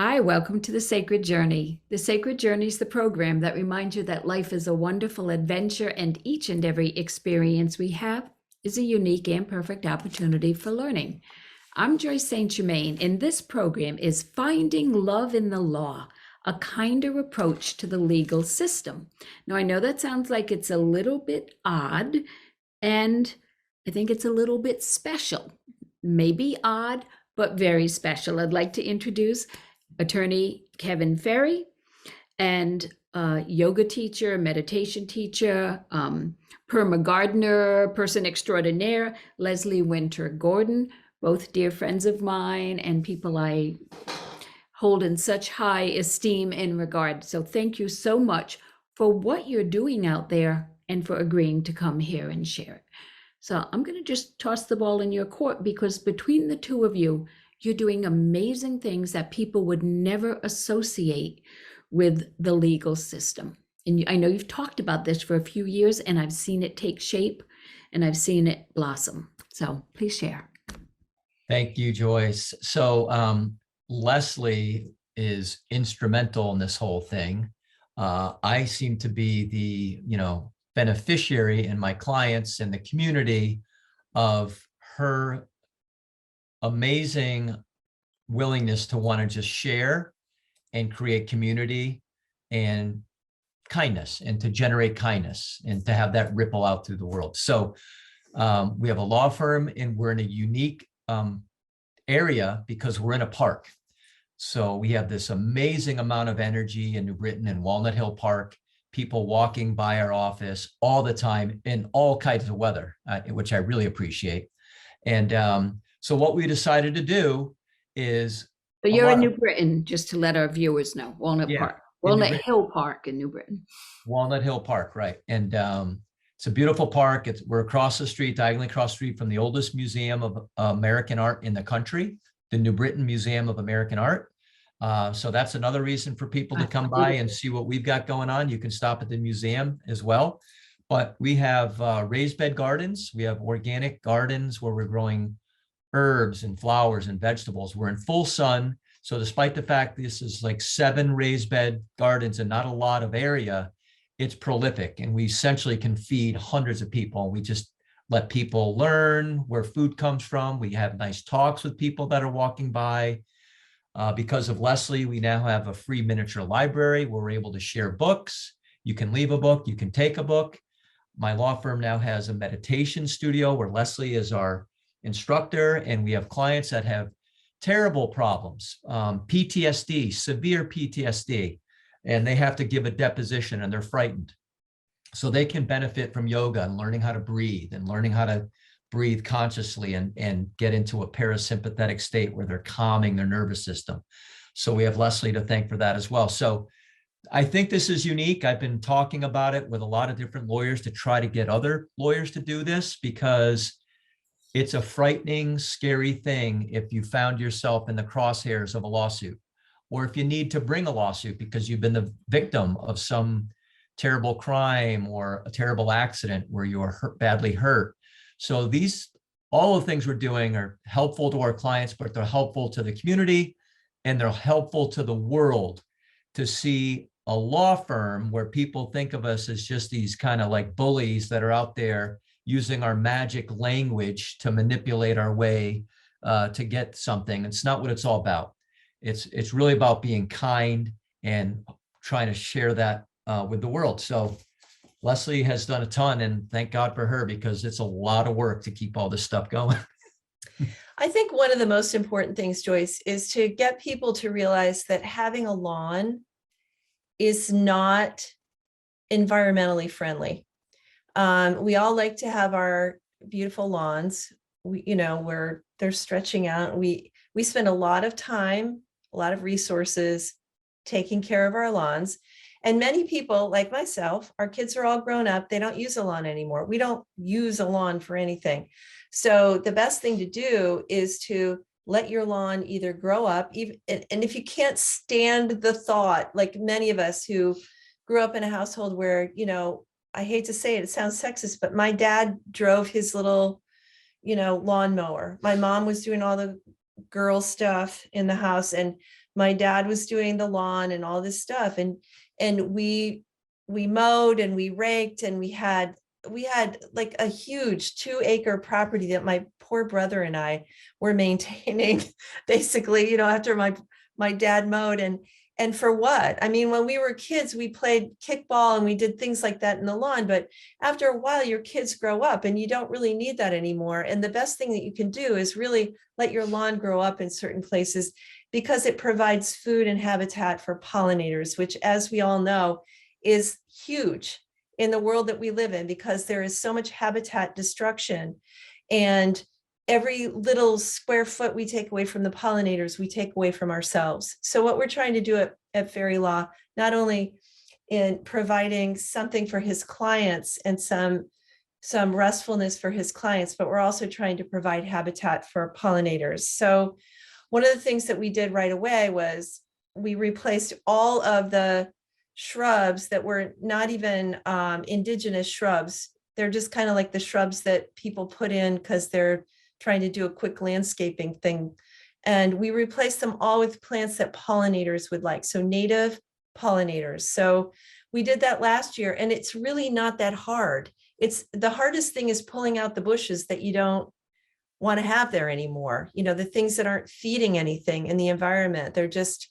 Hi, welcome to The Sacred Journey. The Sacred Journey is the program that reminds you that life is a wonderful adventure and each and every experience we have is a unique and perfect opportunity for learning. I'm Joyce St. Germain, and this program is Finding Love in the Law, a kinder approach to the legal system. Now, I know that sounds like it's a little bit odd, and I think it's a little bit special. Maybe odd, but very special. I'd like to introduce Attorney Kevin Ferry and yoga teacher, meditation teacher, perma gardener, person extraordinaire, Leslie Winter Gordon, both dear friends of mine and people I hold in such high esteem and regard. So thank you so much for what you're doing out there and for agreeing to come here and share it. So I'm going to just toss the ball in your court because between the two of you, you're doing amazing things that people would never associate with the legal system. And I know you've talked about this for a few years, and I've seen it take shape and I've seen it blossom. So please share. Thank you, Joyce. So Leslie is instrumental in this whole thing. I seem to be the, beneficiary and my clients and the community of her amazing willingness to want to just share and create community and kindness and to generate kindness and to have that ripple out through the world. So we have a law firm and we're in a unique area because we're in a park. So we have this amazing amount of energy in New Britain and Walnut Hill Park, people walking by our office all the time in all kinds of weather, which I really appreciate. And so what we decided to do is— So you're in New Britain, just to let our viewers know, Walnut Park, Walnut Hill Park in New Britain. Walnut Hill Park, right. And it's a beautiful park. We're across the street, diagonally across the street from the oldest museum of American art in the country, the New Britain Museum of American Art. So that's another reason for people to come by and see what we've got going on. You can stop at the museum as well. But we have raised bed gardens. We have organic gardens where we're growing herbs and flowers and vegetables. We're in full sun. So despite the fact this is like 7 raised bed gardens and not a lot of area, it's prolific. And we essentially can feed hundreds of people. We just let people learn where food comes from. We have nice talks with people that are walking by. Because of Leslie, we now have a free miniature library where we're able to share books. You can leave a book, you can take a book. My law firm now has a meditation studio where Leslie is our instructor, and we have clients that have terrible problems, PTSD, severe PTSD, and they have to give a deposition and they're frightened. So they can benefit from yoga and learning how to breathe and learning how to breathe consciously and get into a parasympathetic state where they're calming their nervous system. So we have Leslie to thank for that as well. So I think this is unique. I've been talking about it with a lot of different lawyers to try to get other lawyers to do this because it's a frightening, scary thing if you found yourself in the crosshairs of a lawsuit, or if you need to bring a lawsuit because you've been the victim of some terrible crime or a terrible accident where you are badly hurt. So all the things we're doing are helpful to our clients, but they're helpful to the community and they're helpful to the world to see a law firm where people think of us as just these kind of like bullies that are out there using our magic language to manipulate our way to get something. It's not what it's all about. It's really about being kind and trying to share that with the world. So Leslie has done a ton, and thank God for her because it's a lot of work to keep all this stuff going. I think one of the most important things, Joyce, is to get people to realize that having a lawn is not environmentally friendly. We all like to have our beautiful lawns, where they're stretching out. We spend a lot of time, a lot of resources taking care of our lawns. And many people like myself, our kids are all grown up. They don't use a lawn anymore. We don't use a lawn for anything. So the best thing to do is to let your lawn either grow up, and if you can't stand the thought, like many of us who grew up in a household where, I hate to say it, it sounds sexist, but my dad drove his little, lawnmower. My mom was doing all the girl stuff in the house, and my dad was doing the lawn and all this stuff. And we mowed and we raked, and we had like a huge 2-acre property that my poor brother and I were maintaining basically, after my dad mowed. And for what? I mean, when we were kids, we played kickball and we did things like that in the lawn. But after a while, your kids grow up and you don't really need that anymore. And the best thing that you can do is really let your lawn grow up in certain places, because it provides food and habitat for pollinators, which, as we all know, is huge in the world that we live in, because there is so much habitat destruction. And every little square foot we take away from the pollinators, we take away from ourselves. So what we're trying to do at Fairy Law, not only in providing something for his clients and some restfulness for his clients, but we're also trying to provide habitat for pollinators. So one of the things that we did right away was we replaced all of the shrubs that were not even indigenous shrubs. They're just kind of like the shrubs that people put in because they're trying to do a quick landscaping thing. And we replaced them all with plants that pollinators would like. So native pollinators. So we did that last year, and it's really not that hard. It's the hardest thing is pulling out the bushes that you don't want to have there anymore. The things that aren't feeding anything in the environment. They're just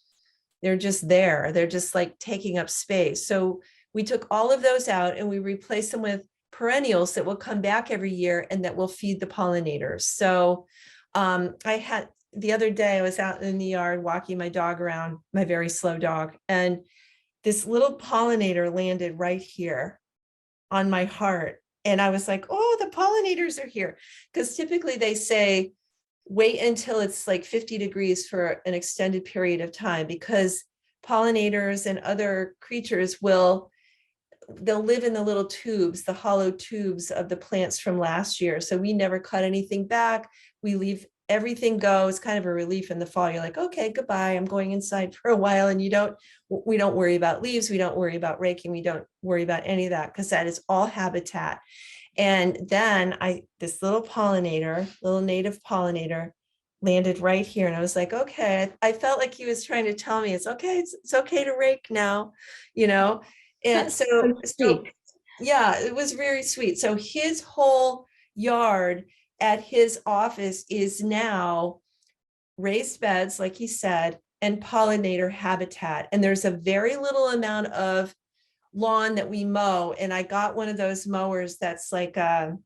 there. They're just like taking up space. So we took all of those out and we replaced them with perennials that will come back every year and that will feed the pollinators. So the other day I was out in the yard walking my dog around, my very slow dog, and this little pollinator landed right here on my heart. And I was like, oh, the pollinators are here. Because typically they say, wait until it's like 50 degrees for an extended period of time, because pollinators and other creatures they'll live in the little tubes, the hollow tubes of the plants from last year. So we never cut anything back. We leave everything go. It's kind of a relief in the fall. You're like, okay, goodbye. I'm going inside for a while. And we don't worry about leaves. We don't worry about raking. We don't worry about any of that, because that is all habitat. And then this little native pollinator landed right here. And I was like, okay, I felt like he was trying to tell me it's okay. It's okay to rake now, And so yeah, it was very sweet. So his whole yard at his office is now raised beds, like he said, and pollinator habitat. And there's a very little amount of lawn that we mow. And I got one of those mowers that's like a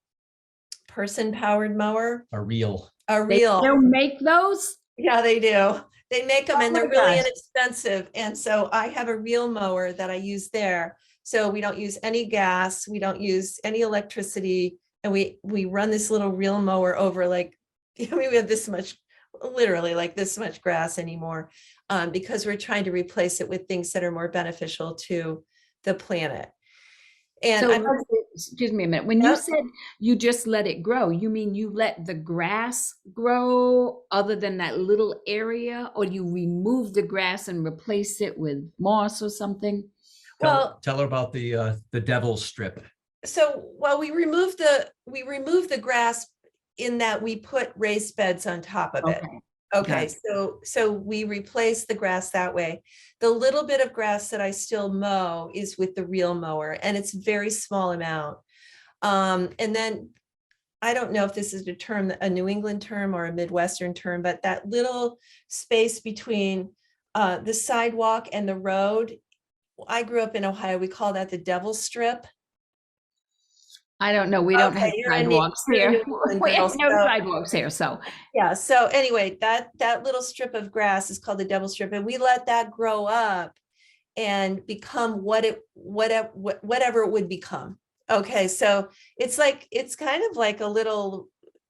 person-powered mower. A reel. They still make those? Yeah, they do. They make them, and they're really gosh. inexpensive. And so I have a reel mower that I use there. So we don't use any gas. We don't use any electricity. And we run this little reel mower over, like, we have this much, literally like this much grass anymore, because we're trying to replace it with things that are more beneficial to the planet. And so, excuse me a minute. When you said you just let it grow, you mean you let the grass grow other than that little area, or you remove the grass and replace it with moss or something? Well, tell her about the devil's strip. So, well, we remove the grass in that we put raised beds on top of it. Okay, so we replace the grass that way. The little bit of grass that I still mow is with the reel mower, and it's a very small amount. And then I don't know if this is a New England term or a Midwestern term, but that little space between the sidewalk and the road, I grew up in Ohio, we call that the devil's strip. I don't know. We don't have sidewalks here. We have no sidewalks here. So yeah. So anyway, that little strip of grass is called the devil strip, and we let that grow up and become whatever it would become. Okay. So it's kind of like a little,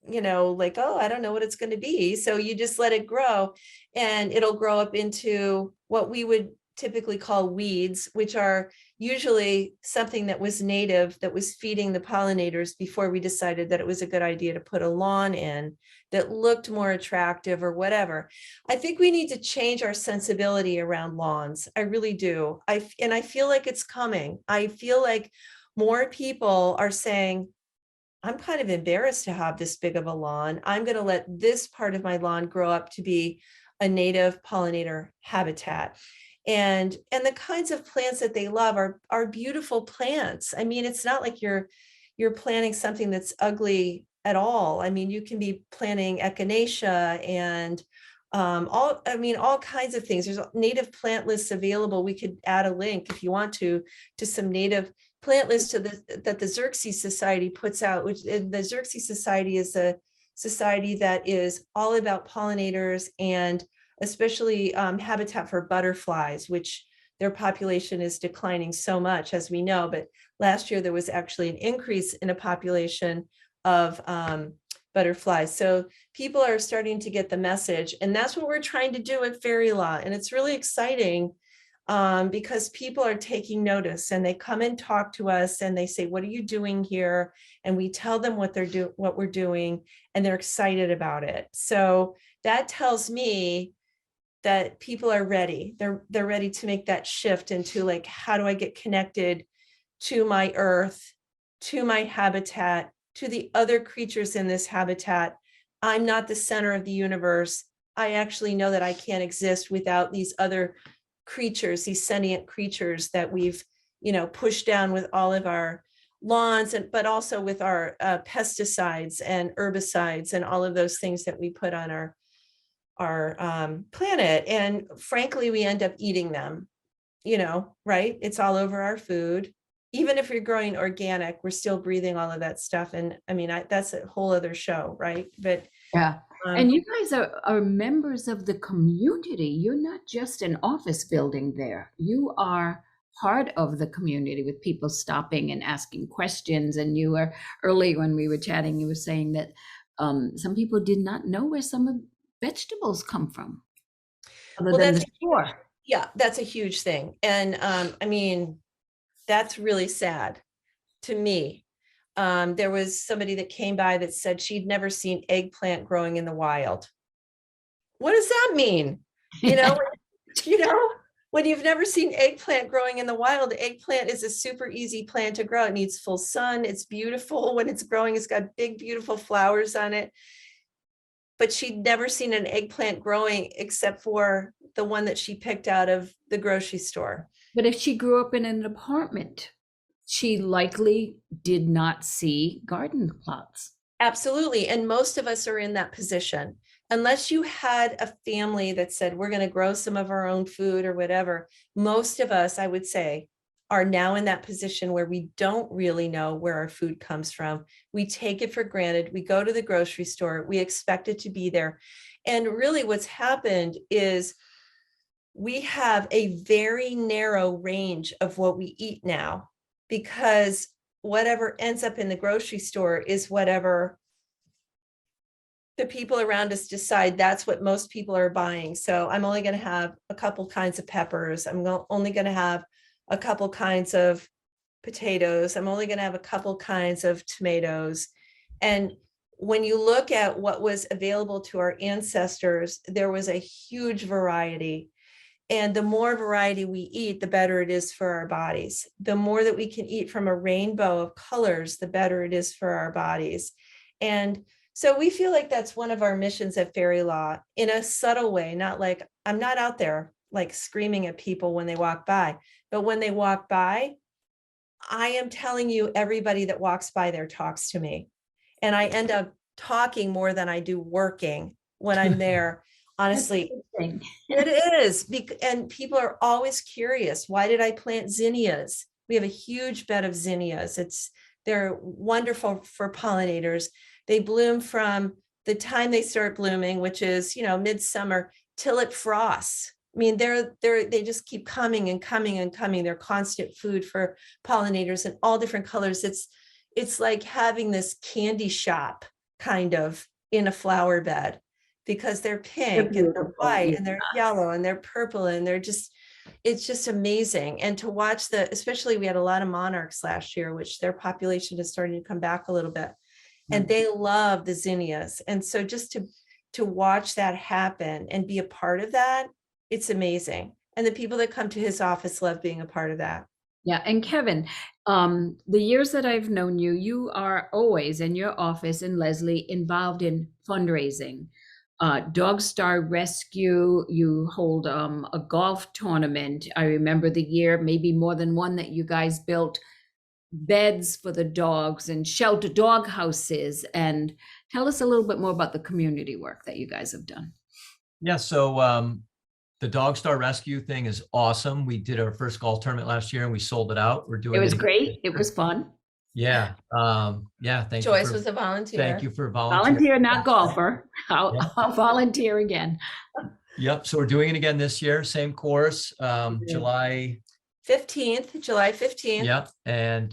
like, oh, I don't know what it's going to be. So you just let it grow, and it'll grow up into what we would typically call weeds, which are usually something that was native, that was feeding the pollinators before we decided that it was a good idea to put a lawn in that looked more attractive or whatever. I think we need to change our sensibility around lawns. I really do. And I feel like it's coming. I feel like more people are saying, I'm kind of embarrassed to have this big of a lawn. I'm going to let this part of my lawn grow up to be a native pollinator habitat. And the kinds of plants that they love are beautiful plants. I mean, it's not like you're planting something that's ugly at all. I mean, you can be planting echinacea and all kinds of things. There's native plant lists available. We could add a link if you want to some native plant lists that the Xerces Society puts out, which the Xerces Society is a society that is all about pollinators and especially habitat for butterflies, which their population is declining so much, as we know. But last year, there was actually an increase in a population of butterflies. So people are starting to get the message. And that's what we're trying to do at Fairy Law. And it's really exciting because people are taking notice and they come and talk to us and they say, what are you doing here? And we tell them what we're doing, and they're excited about it. So that tells me that people are ready. They're ready to make that shift into like, how do I get connected to my earth, to my habitat, to the other creatures in this habitat? I'm not the center of the universe. I actually know that I can't exist without these other creatures, these sentient creatures that we've, pushed down with all of our lawns, but also with our pesticides and herbicides and all of those things that we put on our planet. And frankly, we end up eating them, right? It's all over our food. Even if you're growing organic, we're still breathing all of that stuff. And I mean, that's a whole other show, right? But Yeah. And you guys are members of the community. You're not just an office building there. You are part of the community with people stopping and asking questions. And you were earlier when we were chatting, you were saying that some people did not know where some of vegetables come from, other than the store. Yeah, that's a huge thing. And I mean, that's really sad to me. There was somebody that came by that said she'd never seen eggplant growing in the wild. What does that mean? When you've never seen eggplant growing in the wild, eggplant is a super easy plant to grow. It needs full sun. It's beautiful when it's growing. It's got big, beautiful flowers on it. But she'd never seen an eggplant growing except for the one that she picked out of the grocery store. But if she grew up in an apartment, she likely did not see garden plots. Absolutely. And most of us are in that position. Unless you had a family that said, we're going to grow some of our own food or whatever, most of us, I would say, are now in that position where we don't really know where our food comes from. We take it for granted. We go to the grocery store. We expect it to be there. And really what's happened is we have a very narrow range of what we eat now, because whatever ends up in the grocery store is whatever the people around us decide that's what most people are buying. So I'm only going to have a couple kinds of peppers. I'm only going to have a couple kinds of potatoes. I'm only going to have a couple kinds of tomatoes. And when you look at what was available to our ancestors, there was a huge variety. And the more variety we eat, the better it is for our bodies. The more that we can eat from a rainbow of colors, the better it is for our bodies. And so we feel like that's one of our missions at Fairy Law, in a subtle way, not like I'm not out there like screaming at people when they walk by, but when they walk by, I am telling you, everybody that walks by there talks to me. And I end up talking more than I do working when I'm there. Honestly, it is. And people are always curious. Why did I plant zinnias? We have a huge bed of zinnias. They're wonderful for pollinators. They bloom from the time they start blooming, which is, midsummer, till it frosts. I mean, they just keep coming and coming and coming. They're constant food for pollinators in all different colors. It's like having this candy shop kind of in a flower bed, because they're pink and they're white and they're yellow and they're purple and it's just amazing. And to watch especially we had a lot of monarchs last year, which their population is starting to come back a little bit. And they love the zinnias. And so just to watch that happen and be a part of that, it's amazing. And the people that come to his office love being a part of that. Yeah. And Kevin, the years that I've known you, you are always in your office, and Leslie, involved in fundraising. Dog Star Rescue. You hold a golf tournament. I remember the year, maybe more than one, that you guys built beds for the dogs and shelter dog houses. And tell us a little bit more about the community work that you guys have done. Yeah, so the Dog Star Rescue thing is awesome. We did our first golf tournament last year and we sold it out. We're doing It was again great. this It year. was fun. Yeah. Yeah. Joyce was a volunteer. Thank you for volunteering. Volunteer, not golfer. I'll, Yeah. I'll volunteer again. Yep. So we're doing it again this year. Same course, July 15th, July 15th. Yep. And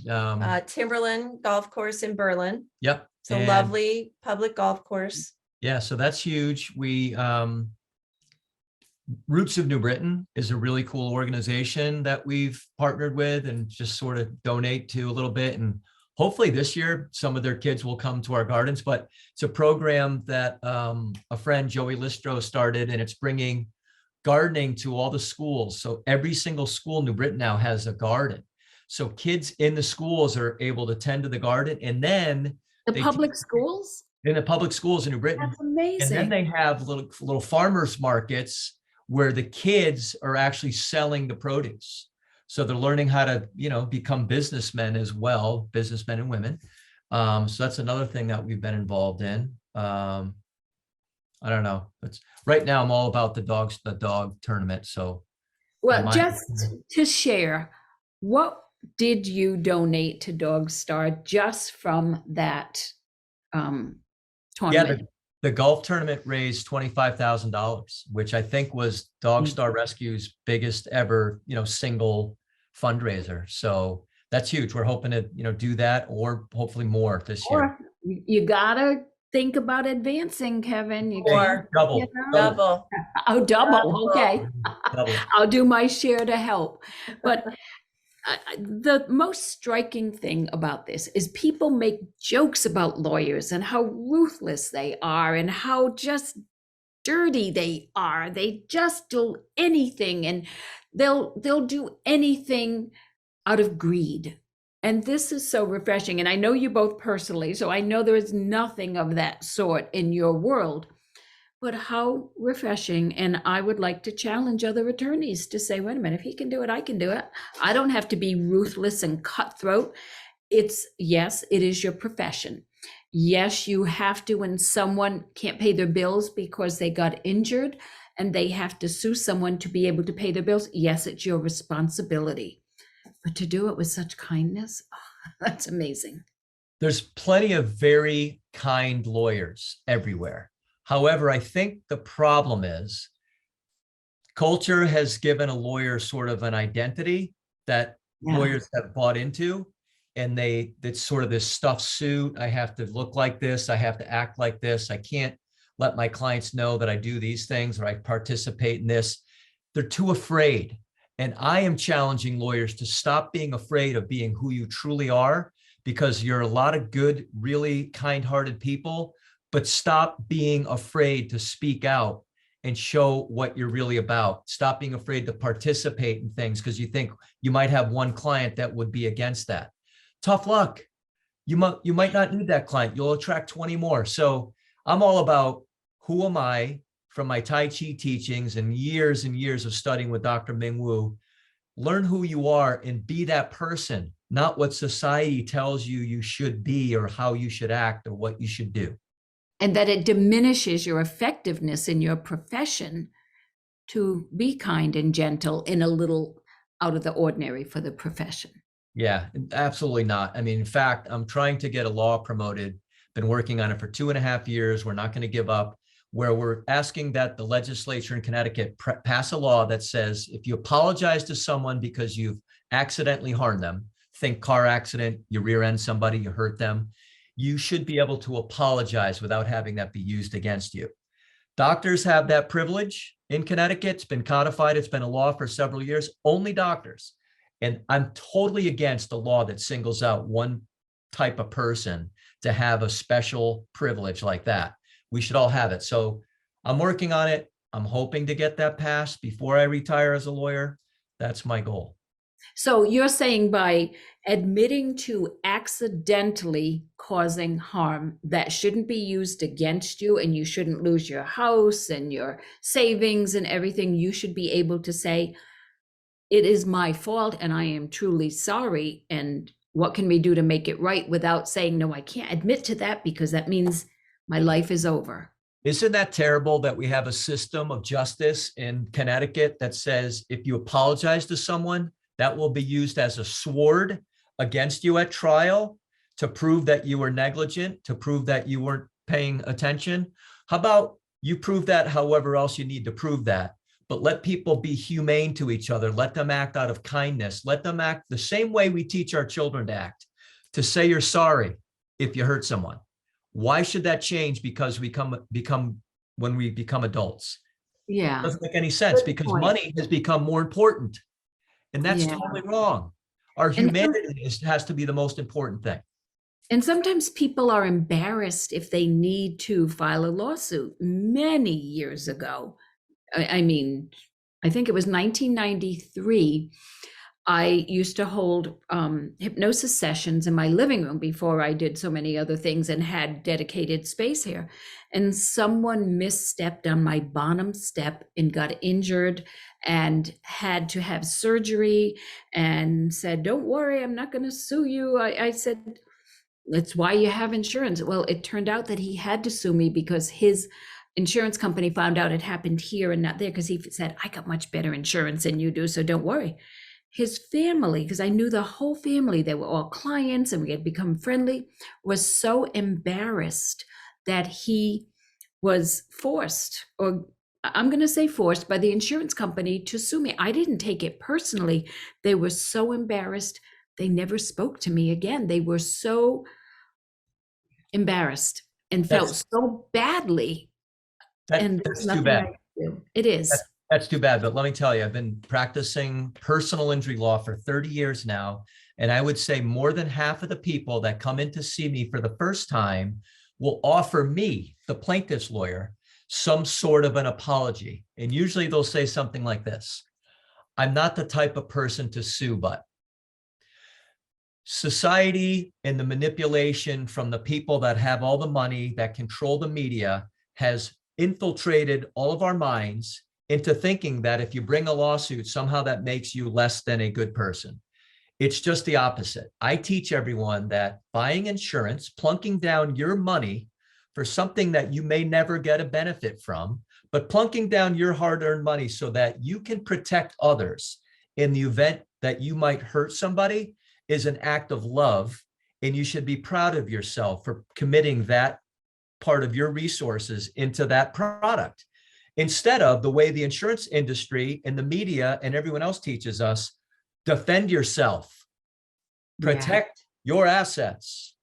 Timberland Golf Course in Berlin. yep. It's a And lovely public golf course. yeah, so that's huge. We Roots of New Britain is a really cool organization that we've partnered with and just sort of donate to a little bit. And hopefully this year, some of their kids will come to our gardens, but it's a program that a friend, Joey Listro, started, and it's bringing gardening to all the schools. So every single school in New Britain now has a garden. So kids in the schools are able to tend to the garden, and then The they public teach schools? in the public schools in New Britain. That's And then amazing. they have little farmers markets where the kids are actually selling the produce. So they're learning how to, become businessmen as well, businessmen and women. So that's another thing that we've been involved in. I don't know. It's right now I'm all about the dog tournament. So Well, might- just to share, what did you donate to Dog Star just from that tournament? the golf tournament raised $25,000, which I think was Dog Star Rescue's biggest ever, single fundraiser. So that's huge. We're hoping to, do that or hopefully more this year. Or you gotta think about advancing, Kevin. You Or Double, you know? double. Oh, double. Okay. double. I'll do my share to help. But the most striking thing about this is people make jokes about lawyers and how ruthless they are and how just dirty they are. They just do anything, and they'll do anything out of greed. And this is so refreshing. And I know you both personally, so I know there is nothing of that sort in your world. But how refreshing. And I would like to challenge other attorneys to say, wait a minute, if he can do it, I can do it. I don't have to be ruthless and cutthroat. Yes, it is your profession. Yes, you have to when someone can't pay their bills because they got injured and they have to sue someone to be able to pay their bills. Yes, it's your responsibility. But to do it with such kindness, that's amazing. There's plenty of very kind lawyers everywhere. However, I think the problem is culture has given a lawyer sort of an identity that lawyers have bought into, and it's sort of this stuffed suit. I have to look like this. I have to act like this. I can't let my clients know that I do these things or I participate in this. They're too afraid. And I am challenging lawyers to stop being afraid of being who you truly are, because you're a lot of good, really kind-hearted people. But stop being afraid to speak out and show what you're really about. Stop being afraid to participate in things because you think you might have one client that would be against that. Tough luck. You might not need that client. You'll attract 20 more. So I'm all about who am I from my Tai Chi teachings and years of studying with Dr. Ming Wu. Learn who you are and be that person, not what society tells you should be or how you should act or what you should do. And that it diminishes your effectiveness in your profession to be kind and gentle in a little out of the ordinary for the profession. Yeah, absolutely not. I mean, in fact, I'm trying to get a law promoted, been working on it for 2.5 years. We're not going to give up, where we're asking that the legislature in Connecticut pass a law that says if you apologize to someone because you've accidentally harmed them, think car accident, you rear end somebody, you hurt them, you should be able to apologize without having that be used against you. Doctors have that privilege in Connecticut. It's been codified. It's been a law for several years, only doctors. And I'm totally against a law that singles out one type of person to have a special privilege like that. We should all have it. So I'm working on it. I'm hoping to get that passed before I retire as a lawyer. That's my goal. So you're saying by admitting to accidentally causing harm that shouldn't be used against you, and you shouldn't lose your house and your savings and everything, you should be able to say, it is my fault and I am truly sorry. And what can we do to make it right, without saying, no, I can't admit to that because that means my life is over. Isn't that terrible that we have a system of justice in Connecticut that says if you apologize to someone, that will be used as a sword against you at trial to prove that you were negligent, to prove that you weren't paying attention? How about you prove that however else you need to prove that? But let people be humane to each other. Let them act out of kindness. Let them act the same way we teach our children to act, to say you're sorry if you hurt someone. Why should that change because we become when we become adults? Yeah. Doesn't make any sense, Good because point. money has become more important. And that's Yeah. totally wrong. Our humanity has to be the most important thing. And sometimes people are embarrassed if they need to file a lawsuit. Many years ago, I mean, I think it was 1993, I used to hold hypnosis sessions in my living room before I did so many other things and had dedicated space here. And someone misstepped on my bottom step and got injured and had to have surgery, and said, don't worry, I'm not going to sue you. I said, that's why you have insurance. Well, it turned out that he had to sue me because his insurance company found out it happened here and not there, because he said, I got much better insurance than you do, so don't worry. His family, because I knew the whole family, they were all clients and we had become friendly, was so embarrassed that he was forced, or I'm going to say forced, by the insurance company to sue me. I didn't take it personally. They were so embarrassed. They never spoke to me again. They were so embarrassed and felt so badly. And there's That's too nothing bad. I could do. It is. That's too bad. But let me tell you, I've been practicing personal injury law for 30 years now. And I would say more than half of the people that come in to see me for the first time will offer me, the plaintiff's lawyer, some sort of an apology. And usually they'll say something like this: I'm not the type of person to sue, but society and the manipulation from the people that have all the money, that control the media, has infiltrated all of our minds into thinking that if you bring a lawsuit, somehow that makes you less than a good person. It's just the opposite. I teach everyone that buying insurance, plunking down your money for something that you may never get a benefit from, but plunking down your hard-earned money so that you can protect others in the event that you might hurt somebody, is an act of love. And you should be proud of yourself for committing that part of your resources into that product, instead of the way the insurance industry and the media and everyone else teaches us: defend yourself, protect your assets.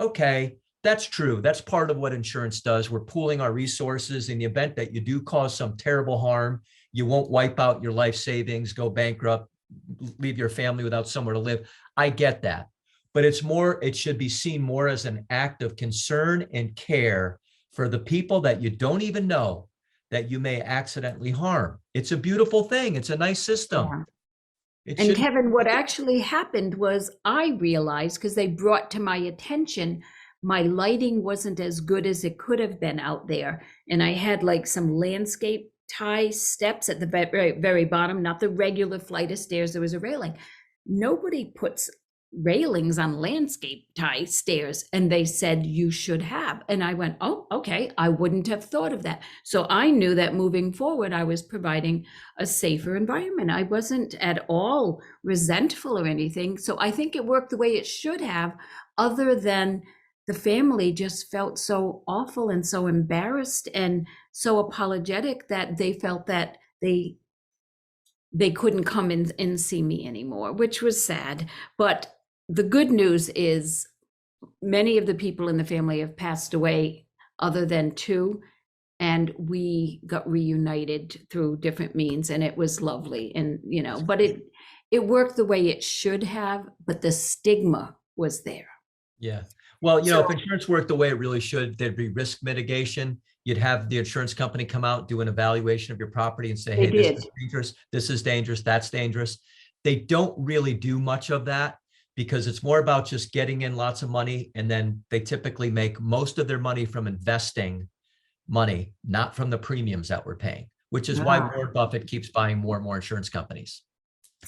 Okay, that's true. That's part of what insurance does. We're pooling our resources. In the event that you do cause some terrible harm, you won't wipe out your life savings, go bankrupt, leave your family without somewhere to live. I get that. But it should be seen more as an act of concern and care for the people that you don't even know that you may accidentally harm. It's a beautiful thing. It's a nice system. Yeah. And Kevin, what actually happened was I realized, because they brought to my attention, my lighting wasn't as good as it could have been out there. And I had like some landscape tie steps at the very, very bottom, not the regular flight of stairs. There was a railing. Nobody puts railings on landscape tie stairs, and they said you should have. And I went, oh, okay, I wouldn't have thought of that. So I knew that moving forward, I was providing a safer environment. I wasn't at all resentful or anything. So I think it worked the way it should have, other than the family just felt so awful and so embarrassed and so apologetic that they felt that they couldn't come in and see me anymore, which was sad. But the good news is many of the people in the family have passed away, other than two, and we got reunited through different means, and it was lovely. And, but it worked the way it should have, but the stigma was there. Yeah. Well, if insurance worked the way it really should, there'd be risk mitigation. You'd have the insurance company come out, do an evaluation of your property and say, hey, this is dangerous, that's dangerous. They don't really do much of that because it's more about just getting in lots of money. And then they typically make most of their money from investing money, not from the premiums that we're paying, which is why Warren Buffett keeps buying more and more insurance companies.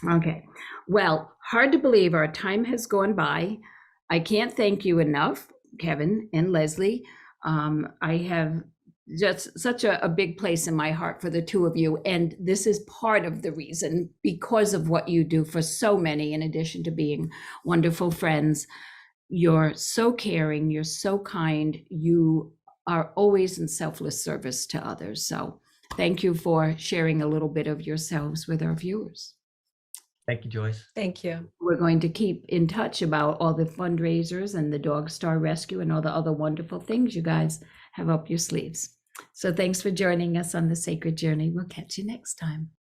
Okay. Well, hard to believe our time has gone by. I can't thank you enough, Kevin and Leslie. I have just such a big place in my heart for the two of you. And this is part of the reason, because of what you do for so many, in addition to being wonderful friends. You're so caring, you're so kind, you are always in selfless service to others. So thank you for sharing a little bit of yourselves with our viewers. Thank you, Joyce. Thank you. We're going to keep in touch about all the fundraisers and the Dog Star Rescue and all the other wonderful things you guys have up your sleeves. So thanks for joining us on the Sacred Journey. We'll catch you next time.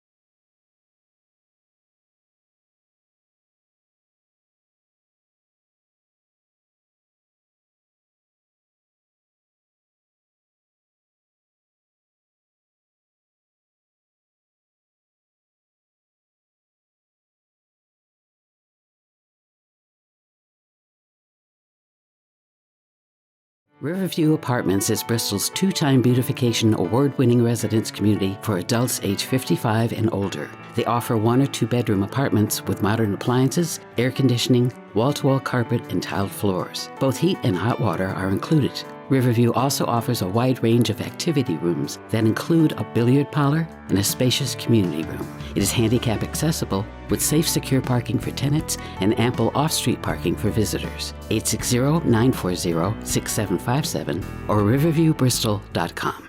Riverview Apartments is Bristol's two-time beautification award-winning residence community for adults age 55 and older. They offer 1 or 2 bedroom apartments with modern appliances, air conditioning, wall-to-wall carpet, and tiled floors. Both heat and hot water are included. Riverview also offers a wide range of activity rooms that include a billiard parlor and a spacious community room. It is handicap accessible with safe, secure parking for tenants and ample off-street parking for visitors. 860-940-6757 or riverviewbristol.com.